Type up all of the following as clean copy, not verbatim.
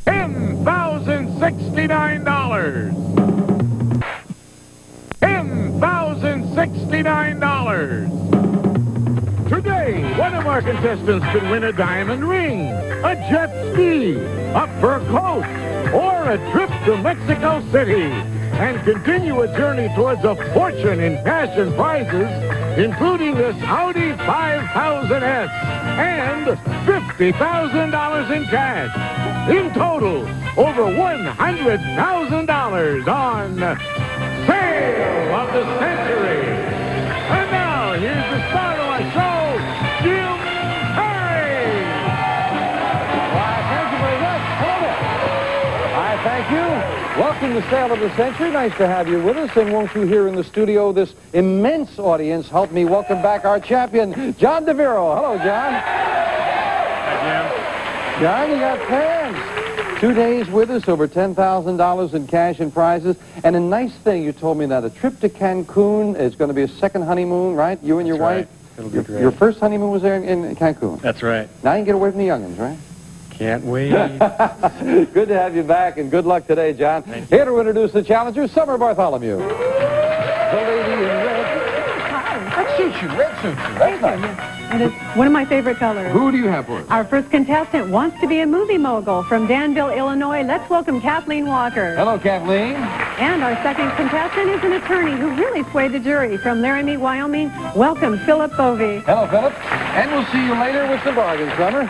$10,069. $10,069. Today, one of our contestants could win a diamond ring, a jet ski, a fur coat, or a trip to Mexico City, and continue a journey towards a fortune in cash and prizes, including this Audi 5000S and $50,000 in cash. In total, over $100,000 on Sale of the Century. And now, here's the star of our show, Jim Perry. Why, thank you very much. Hello. I thank you. Welcome to Sale of the Century. Nice to have you with us. And won't you here in the studio, this immense audience, help me welcome back our champion, John DeVero. Hello, John. Hi, Jim. John, you got fans. 2 days with us, over $10,000 in cash and prizes. And a nice thing, you told me that a trip to Cancun is going to be a second honeymoon, right? You and your wife? It'll be great. Your first honeymoon was there in Cancun. That's right. Now you can get away from the youngins, right? Can't wait. Good to have you back, and good luck today, John. Here to introduce the challenger, Summer Bartholomew. The lady in red. That suits you. Red suits you. That's nice. It is one of my favorite colors. Who do you have for us? Our first contestant wants to be a movie mogul from Danville, Illinois. Let's welcome Kathleen Walker. Hello, Kathleen. And our second contestant is an attorney who really swayed the jury from Laramie, Wyoming. Welcome, Philip Bovey. Hello, Philip. And we'll see you later with some bargains, Summer.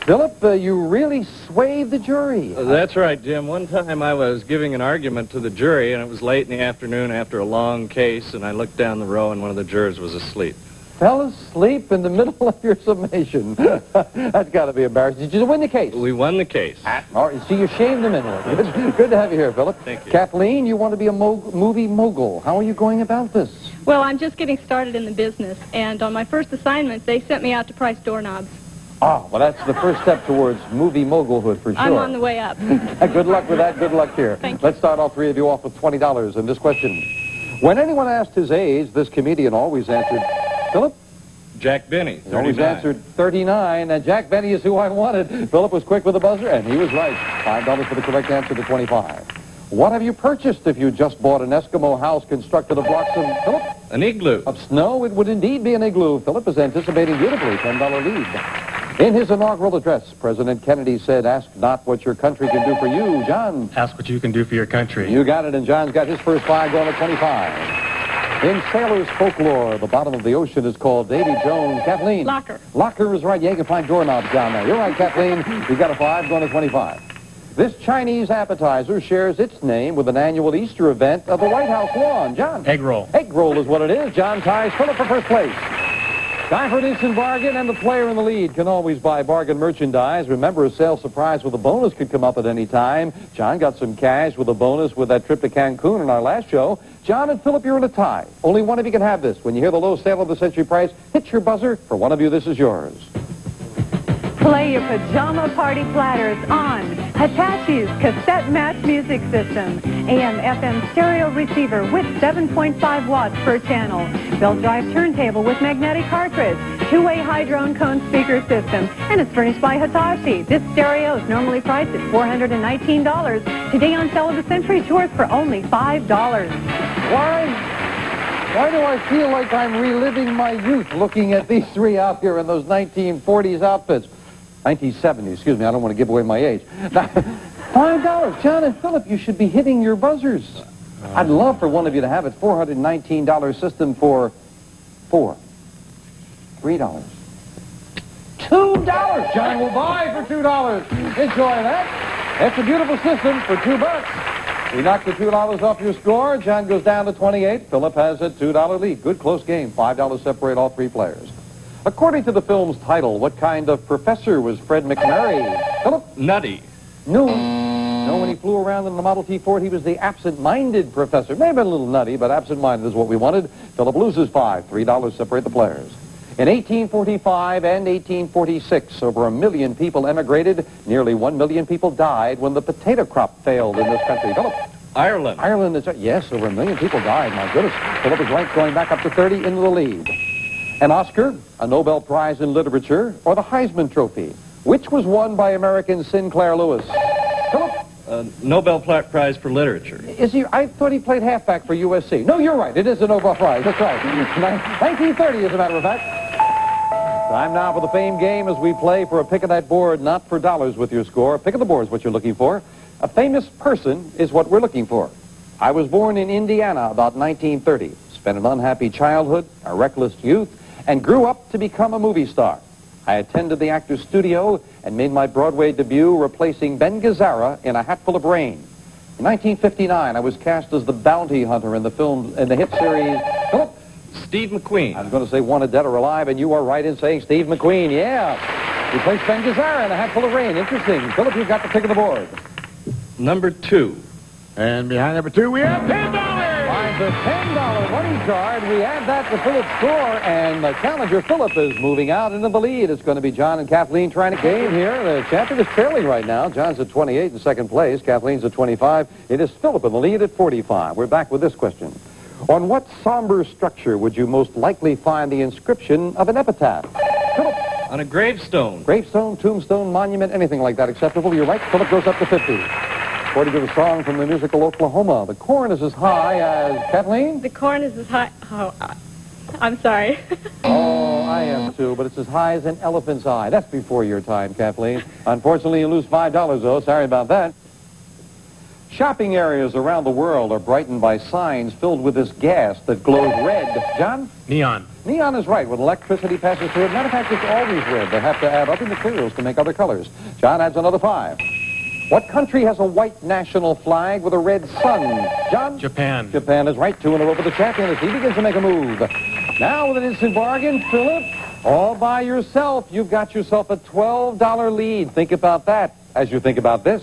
Philip, you really swayed the jury. That's right, Jim. One time I was giving an argument to the jury, and it was late in the afternoon after a long case, and I looked down the row, and one of the jurors was asleep. Fell asleep in the middle of your summation. That's got to be embarrassing. Did you win the case? We won the case. All right, so you shamed them into it. Good to have you here, Philip. Thank you. Kathleen, you want to be a movie mogul. How are you going about this? Well, I'm just getting started in the business, and on my first assignment, they sent me out to price doorknobs. Oh, well, that's the first step towards movie mogulhood, for sure. I'm on the way up. Good luck with that. Good luck here. Thank you. Let's start all three of you off with $20 in this question. When anyone asked his age, this comedian always answered, Philip? Jack Benny, He always 39. answered 39, and Jack Benny is who I wanted. Philip was quick with the buzzer, and he was right. $5 for the correct answer to 25. What have you purchased if you just bought an Eskimo house constructed of blocks of, Philip? An igloo. Of snow? It would indeed be an igloo. Philip is anticipating beautifully. $10 lead. In his inaugural address, President Kennedy said, ask not what your country can do for you. John? Ask what you can do for your country. You got it, and John's got his first 5 going to 25. In sailor's folklore, the bottom of the ocean is called Davy Jones. Kathleen? Locker. Locker is right. Yeah, you can find doorknobs down there. You're right, Kathleen. You got a 5 going to 25. This Chinese appetizer shares its name with an annual Easter event of the White House lawn. John? Egg roll. Egg roll is what it is. John ties Philip for first place. Time for an instant bargain, and the player in the lead can always buy bargain merchandise. Remember, a sale surprise with a bonus could come up at any time. John got some cash with a bonus with that trip to Cancun in our last show. John and Philip, you're in a tie. Only one of you can have this. When you hear the low Sale of the Century price, hit your buzzer. For one of you, this is yours. Play your pajama party platters on Hitachi's cassette match music system. AM/FM stereo receiver with 7.5 watts per channel. Belt drive turntable with magnetic cartridge. Two-way hydrone cone speaker system. And it's furnished by Hitachi. This stereo is normally priced at $419. Today on Sale of the Century, it's yours for only $5. Why do I feel like I'm reliving my youth looking at these three out here in those 1940s outfits? 1970s, excuse me, I don't want to give away my age. Now, $5. John and Philip, you should be hitting your buzzers. I'd love for one of you to have it. $419 system for $4. $3. $2. John will buy for $2. Enjoy that. It's a beautiful system for $2. We knocked the $2 off your score. John goes down to 28. Philip has a $2 lead. Good close game. $5 separate all three players. According to the film's title, what kind of professor was Fred McMurray? Philip? Nutty. No. No, when he flew around in the Model T Ford, he was the absent-minded professor. May have been a little nutty, but absent-minded is what we wanted. Philip loses $5. $3 separate the players. In 1845 and 1846, over 1 million people emigrated. Nearly 1 million people died when the potato crop failed in this country. Philip? Ireland. Ireland is, yes, over 1 million people died. My goodness. Philip is ranked going back up to 30 into the lead. An Oscar, a Nobel Prize in Literature, or the Heisman Trophy? Which was won by American Sinclair Lewis? Philip? Nobel Prize for Literature. Is he? I thought he played halfback for USC. No, you're right. It is a Nobel Prize. That's right. 1930, as a matter of fact. Time now for the fame game as we play for a pick of that board, not for dollars with your score. Pick of the board is what you're looking for. A famous person is what we're looking for. I was born in Indiana about 1930. Spent an unhappy childhood, a reckless youth, and grew up to become a movie star. I attended the Actors Studio and made my Broadway debut replacing Ben Gazzara in A Hatful of Rain. In 1959, I was cast as the bounty hunter in the hit series, Philip? Steve McQueen. I was going to say Wanted Dead or Alive, and you are right in saying Steve McQueen, yeah. Replaced Ben Gazzara in A Hatful of Rain. Interesting. Philip, you've got the pick of the board. Number 2. And behind number 2, we have $10. Finds a $10 money card. We add that to Philip's score, and the challenger, Philip, is moving out into the lead. It's going to be John and Kathleen trying to game here. The champion is trailing right now. John's at 28 in second place. Kathleen's at 25. It is Philip in the lead at 45. We're back with this question. On what somber structure would you most likely find the inscription of an epitaph? Philip? On a gravestone. Gravestone, tombstone, monument, anything like that acceptable? You're right. Philip goes up to 50. According to the song from the musical Oklahoma, the corn is as high as... Kathleen? The corn is as high... Oh, I'm sorry. Oh, I am too, but it's as high as an elephant's eye. That's before your time, Kathleen. Unfortunately, you lose $5, though. Sorry about that. Shopping areas around the world are brightened by signs filled with this gas that glows red. John? Neon. Neon is right. When electricity passes through it, matter of fact, it's always red. They have to add other materials to make other colors. John adds another 5. What country has a white national flag with a red sun? John? Japan. Japan is right. 2 in a row for the champion as he begins to make a move. Now with an instant bargain, Philip, all by yourself, you've got yourself a $12 lead. Think about that as you think about this.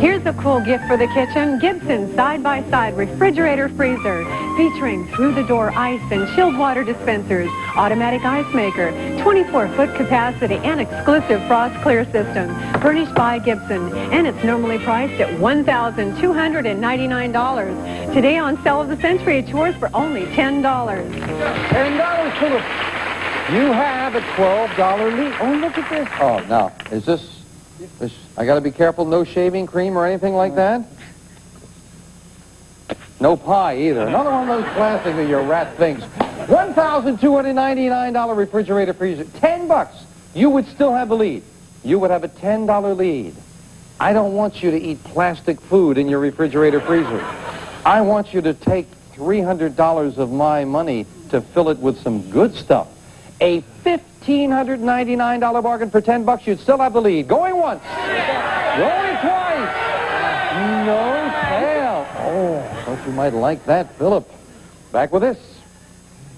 Here's a cool gift for the kitchen. Gibson side-by-side refrigerator freezer featuring through-the-door ice and chilled water dispensers, automatic ice maker, 24-foot capacity, and exclusive frost clear system. Furnished by Gibson, and it's normally priced at $1,299. Today on Sale of the Century, it's yours for only $10. $10, Philip. You have a $12 lead. Oh, look at this. Oh, now, is this... I got to be careful, no shaving cream or anything like that? No pie either. Another one of those classics that your rat thinks. $1,299 refrigerator freezer. $10. You would still have the lead. You would have a $10 lead. I don't want you to eat plastic food in your refrigerator freezer. I want you to take $300 of my money to fill it with some good stuff. A $1,599 bargain for $10. You'd still have the lead. Going once. Going twice. No fail. Oh, thought you might like that, Philip. Back with this.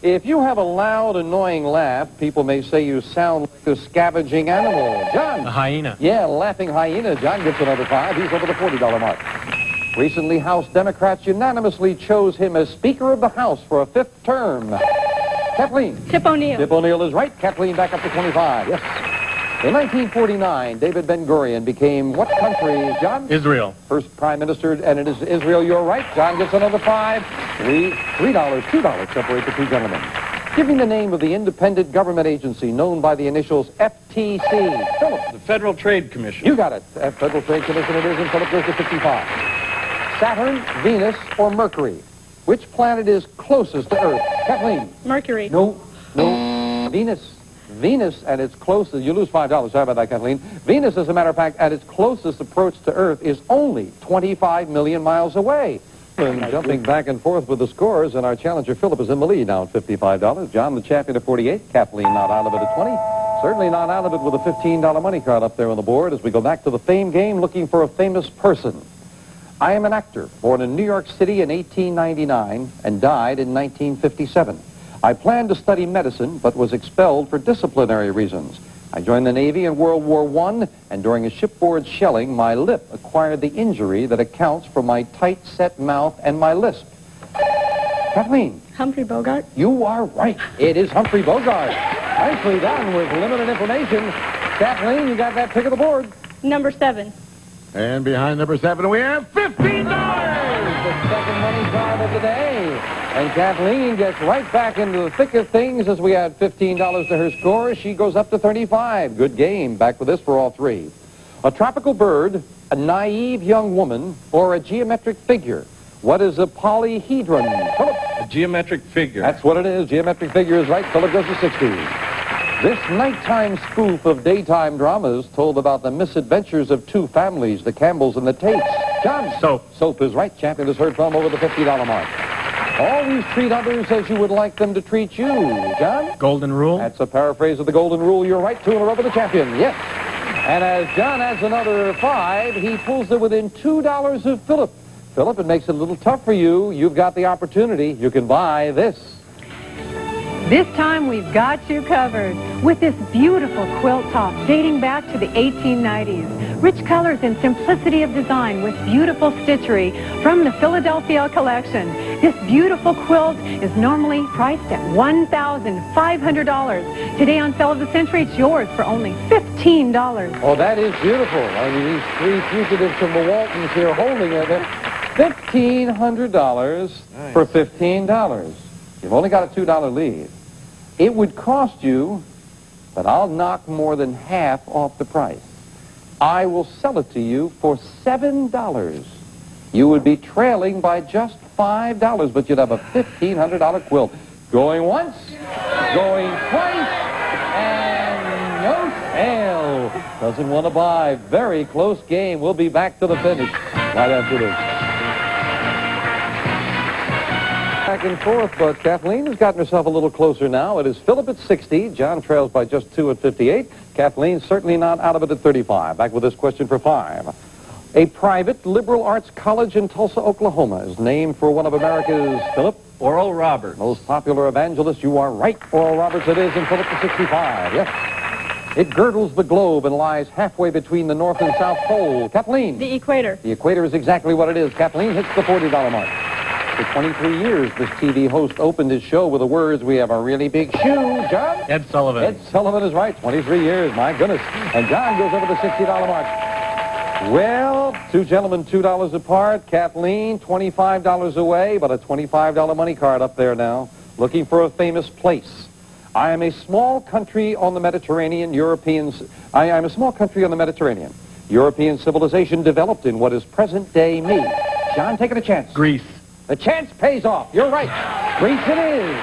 If you have a loud, annoying laugh, people may say you sound like a scavenging animal. John? A hyena. Yeah, laughing hyena. John gets another 5. He's over the $40 mark. Recently, House Democrats unanimously chose him as Speaker of the House for a 5th term. Kathleen. Tip O'Neill. Tip O'Neill is right. Kathleen back up to 25. Yes. In 1949, David Ben-Gurion became what country, John? Israel. First prime minister, and it is Israel. You're right. John gets another 5. $3, $2 separate the two gentlemen. Give me the name of the independent government agency known by the initials FTC. Philip. The Federal Trade Commission. You got it. Federal Trade Commission it is, and Philip goes to 55. Saturn, Venus, or Mercury? Which planet is closest to Earth? Kathleen. Mercury. No. Venus. Venus at its closest, you lose $5. Sorry about that, Kathleen. Venus, as a matter of fact, at its closest approach to Earth is only 25 million miles away. And jumping back and forth with the scores, and our challenger, Philip, is in the lead now at $55. John, the champion, at 48. Kathleen not out of it at 20. Certainly not out of it with a $15 money card up there on the board as we go back to the fame game looking for a famous person. I am an actor, born in New York City in 1899 and died in 1957. I planned to study medicine, but was expelled for disciplinary reasons. I joined the Navy in World War I, and during a shipboard shelling, my lip acquired the injury that accounts for my tight-set mouth and my lisp. Kathleen. Humphrey Bogart. You are right. It is Humphrey Bogart. Nicely done with limited information. Kathleen, you got that pick of the board. Number 7. And behind number 7, we have $15. The second money card of the day. And Kathleen gets right back into the thick of things as we add $15 to her score. She goes up to 35. Good game. Back with this for all three. A tropical bird, a naive young woman, or a geometric figure? What is a polyhedron? Philip. A geometric figure. That's what it is. Geometric figure is right. Philip goes to 60. This nighttime spoof of daytime dramas told about the misadventures of two families, the Campbells and the Tates. John? Soap. Soap is right. Champion is heard from over the $50 mark. Always treat others as you would like them to treat you. John? Golden rule? That's a paraphrase of the golden rule. You're right. 2 in a row for the champion. Yes. And as John adds another 5, he pulls it within $2 of Philip. Philip, it makes it a little tough for you. You've got the opportunity. You can buy this. This time we've got you covered with this beautiful quilt top dating back to the 1890s. Rich colors and simplicity of design with beautiful stitchery from the Philadelphia collection. This beautiful quilt is normally priced at $1,500. Today on Sale of the Century, it's yours for only $15. Oh, that is beautiful. I mean, these 3 fugitives from the Waltons here holding it. $1,500 for $15. You've only got a $2 lead. It would cost you, but I'll knock more than half off the price. I will sell it to you for $7. You would be trailing by just $5, but you'd have a $1,500 quilt. Going once, going twice, and no sale. Doesn't want to buy. Very close game. We'll be back to the finish right after this. Back and forth, but Kathleen has gotten herself a little closer now. It is Philip at 60. John trails by just 2 at 58. Kathleen certainly not out of it at 35. Back with this question for 5. A private liberal arts college in Tulsa, Oklahoma is named for one of America's, Philip? Oral Roberts. Most popular evangelist. You are right. Oral Roberts it is, and Philip at 65. Yes. It girdles the globe and lies halfway between the North and South Pole. Kathleen? The equator. The equator is exactly what it is. Kathleen hits the $40 mark. For 23 years, this TV host opened his show with the words, "We have a really big shoe." John? Ed Sullivan. Ed Sullivan is right. 23 years. My goodness. And John goes over the $60 mark. Well, 2 gentlemen, $2 apart. Kathleen, $25 away, but a $25 money card up there now. Looking for a famous place. I am a small country on the Mediterranean. I am a small country on the Mediterranean. European civilization developed in what is present-day me. John, taking a chance. Greece. The chance pays off. You're right. Greece it is.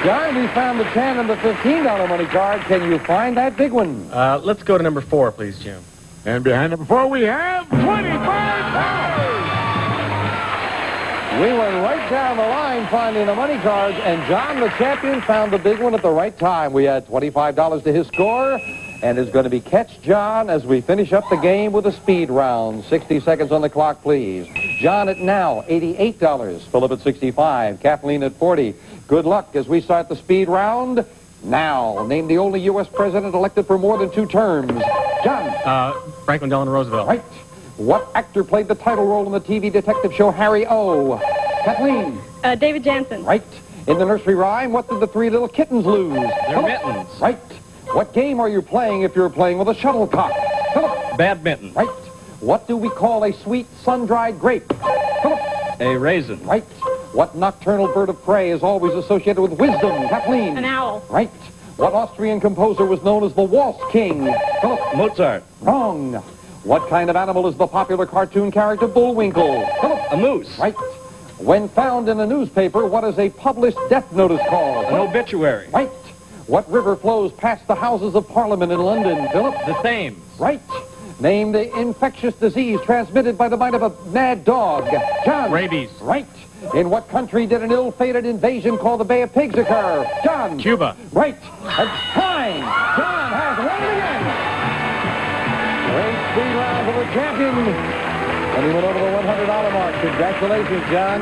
John, we found the 10 and the $15 money card. Can you find that big one? Let's go to number 4, please, Jim. And behind number 4, we have $25. We went right down the line finding the money cards, and John, the champion, found the big one at the right time. We had $25 to his score, and it's going to be Catch John as we finish up the game with a speed round. 60 seconds on the clock, please. John at now, $88. Philip at 65. Kathleen at 40. Good luck as we start the speed round. Now, name the only U.S. president elected for more than 2 terms. John. Franklin Delano Roosevelt. Right. What actor played the title role in the TV detective show Harry O? Kathleen. David Jansen. Right. In the nursery rhyme, what did the 3 little kittens lose? Their mittens. Right. What game are you playing if you're playing with a shuttlecock? Philip. Badminton. Right. What do we call a sweet sun-dried grape? Philip. A raisin. Right. What nocturnal bird of prey is always associated with wisdom? Kathleen. An owl. Right. What Austrian composer was known as the Waltz King? Philip. Mozart. Wrong. What kind of animal is the popular cartoon character Bullwinkle? Philip. A moose. Right. When found in a newspaper, what is a published death notice called? An obituary. Right. What river flows past the Houses of Parliament in London? Philip. The Thames. Right. Name the infectious disease transmitted by the bite of a mad dog. John. Rabies. Right. In what country did an ill-fated invasion called the Bay of Pigs occur? John. Cuba. Right. And time. John has won it again. Great speed round for the champion. And he went over the $100 mark. Congratulations, John.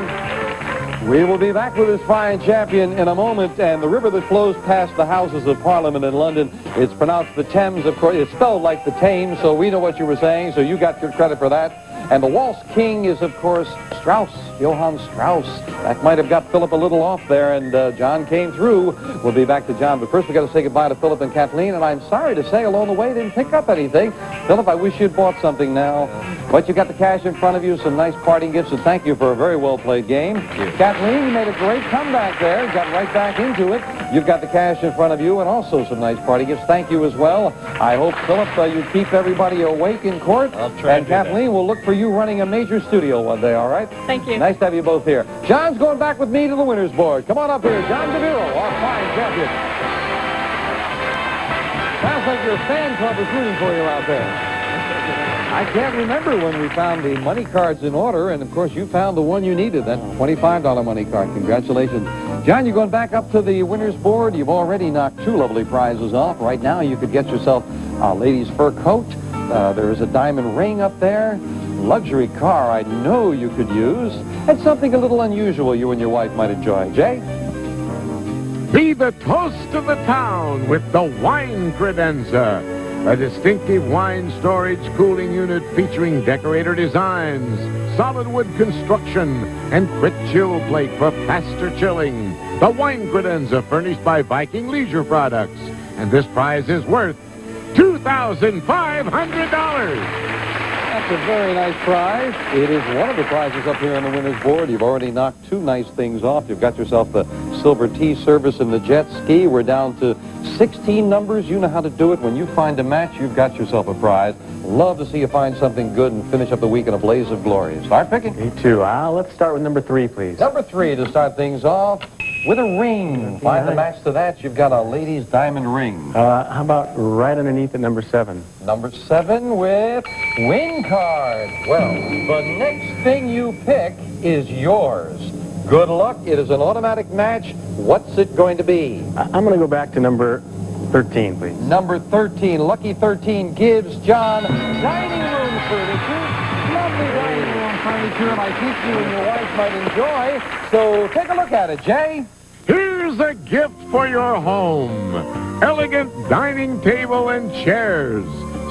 We will be back with this fine champion in a moment. And the river that flows past the Houses of Parliament in London, it's pronounced the Thames, of course. It's spelled like the Thames, so we know what you were saying, so you got your credit for that. And the waltz king is, of course, Strauss, Johann Strauss. That might have got Philip a little off there, and John came through. We'll be back to John, but first we got to say goodbye to Philip and Kathleen, and I'm sorry to say along the way they didn't pick up anything. Philip, I wish you'd bought something now. But you got the cash in front of you, some nice parting gifts, and thank you for a very well-played game. Kathleen, you made a great comeback there, got right back into it. You've got the cash in front of you and also some nice party gifts. Thank you as well. I hope, Philip, you keep everybody awake in court. I'll try. And Kathleen, we'll look for you running a major studio one day, all right? Thank you. Nice to have you both here. John's going back with me to the winner's board. Come on up here, John DeViro, our fine champion. Sounds like your fan club is rooting for you out there. I can't remember when we found the money cards in order, and of course you found the one you needed, that $25 money card. Congratulations. John, you're going back up to the winner's board. You've already knocked 2 lovely prizes off. Right now you could get yourself a lady's fur coat. There's a diamond ring up there. Luxury car I know you could use. And something a little unusual you and your wife might enjoy. Jay? Be the toast of the town with the Wine Credenza, a distinctive wine storage cooling unit featuring decorator designs, solid wood construction, and quick chill plate for faster chilling. The Wine Credenza, furnished by Viking Leisure Products. And this prize is worth $2,500. That's a very nice prize. It is one of the prizes up here on the winner's board. You've already knocked 2 nice things off. You've got yourself the Silver Tea Service and the jet ski. We're down to 16 numbers. You know how to do it. When you find a match, you've got yourself a prize. Love to see you find something good and finish up the week in a blaze of glory. Start picking. Me too. Let's start with number 3, please. Number 3 to start things off with a ring. Find the match to that. You've got a lady's diamond ring. How about right underneath at number 7? Number 7 with win card. Well, the next thing you pick is yours. Good luck. It is an automatic match. What's it going to be? I'm going to go back to number 13, please. Number 13. Lucky 13 gives John dining room furniture. Lovely dining room furniture I think you and your wife might enjoy. So take a look at it, Jay. Here's a gift for your home. Elegant dining table and chairs,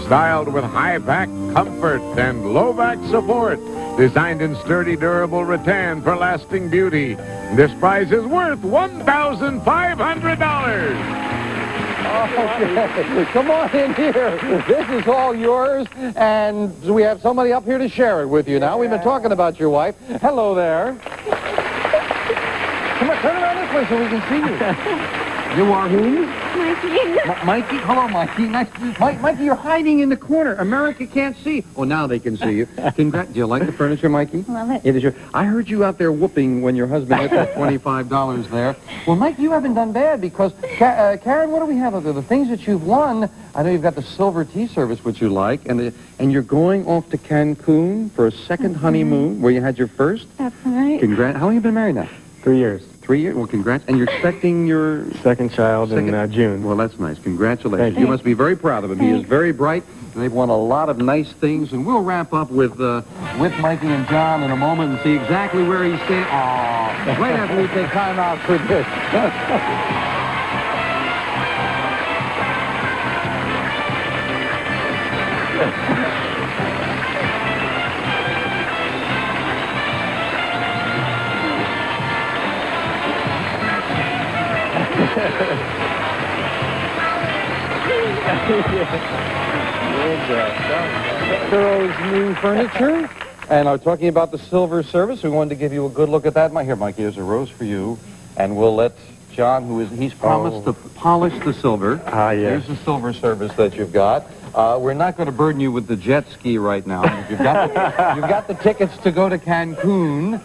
styled with high back comfort and low back support. Designed in sturdy, durable rattan for lasting beauty. This prize is worth $1,500. Okay, come on in here. This is all yours, and we have somebody up here to share it with you now. We've been talking about your wife. Hello there. Come on, turn around this way so we can see you. You are who? Mikey. Mikey? Hello, Mikey. Nice. Mikey, you're hiding in the corner. America can't see. Oh, now they can see you. Do you like the furniture, Mikey? Love it. It is your... I heard you out there whooping when your husband hit that $25 there. Well, Mike, you haven't done bad because... Karen, what do we have out there? The things that you've won, I know you've got the Silver Tea Service, which you like, and you're going off to Cancun for a second honeymoon where you had your first. That's right. Congrats. How long have you been married now? 3 years. 3 years? Well, congrats. And you're expecting your... Second child in June. Well, that's nice. Congratulations. Thank You must be very proud of him. He is very bright. They've won a lot of nice things, and we'll wrap up with Mikey and John in a moment and see exactly where he's standing. Aw, right after we take time out for this. Thorough's new furniture, and I'm talking about the silver service. We wanted to give you a good look at that. Here, Mikey, there's a rose for you, and we'll let John, he's promised to polish the silver. Yes. Here's the silver service that you've got. We're not going to burden you with the jet ski right now. You've got the tickets to go to Cancun.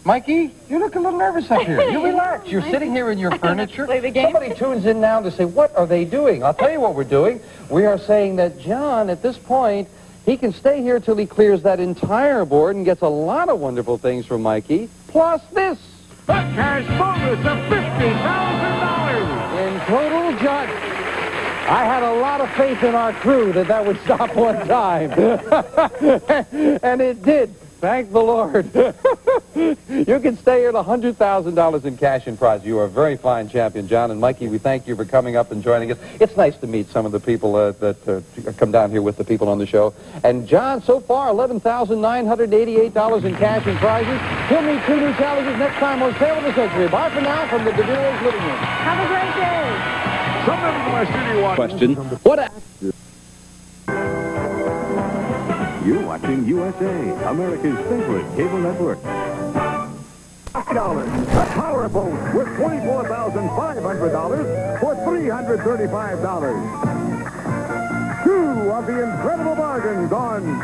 Mikey, you look a little nervous up here. You relax. You're sitting here in your furniture. Play the game. Somebody tunes in now to say, what are they doing? I'll tell you what we're doing. We are saying that John, at this point, he can stay here till he clears that entire board and gets a lot of wonderful things from Mikey, plus this. The cash bonus of $50,000. In total, John, I had a lot of faith in our crew that would stop one time. And it did. Thank the Lord. You can stay here at $100,000 in cash and prize. You are a very fine champion, John. And Mikey, we thank you for coming up and joining us. It's nice to meet some of the people that come down here with the people on the show. And John, so far, $11,988 in cash and prizes. We'll meet two new challenges next time on Sale of the Century. Bye for now from the DeVille's living room. Have a great day. Some members of our studio audience. Question. What actor? You're watching USA, America's favorite cable network. $5. A power boat with $24,500 for $335. Two of the incredible bargains on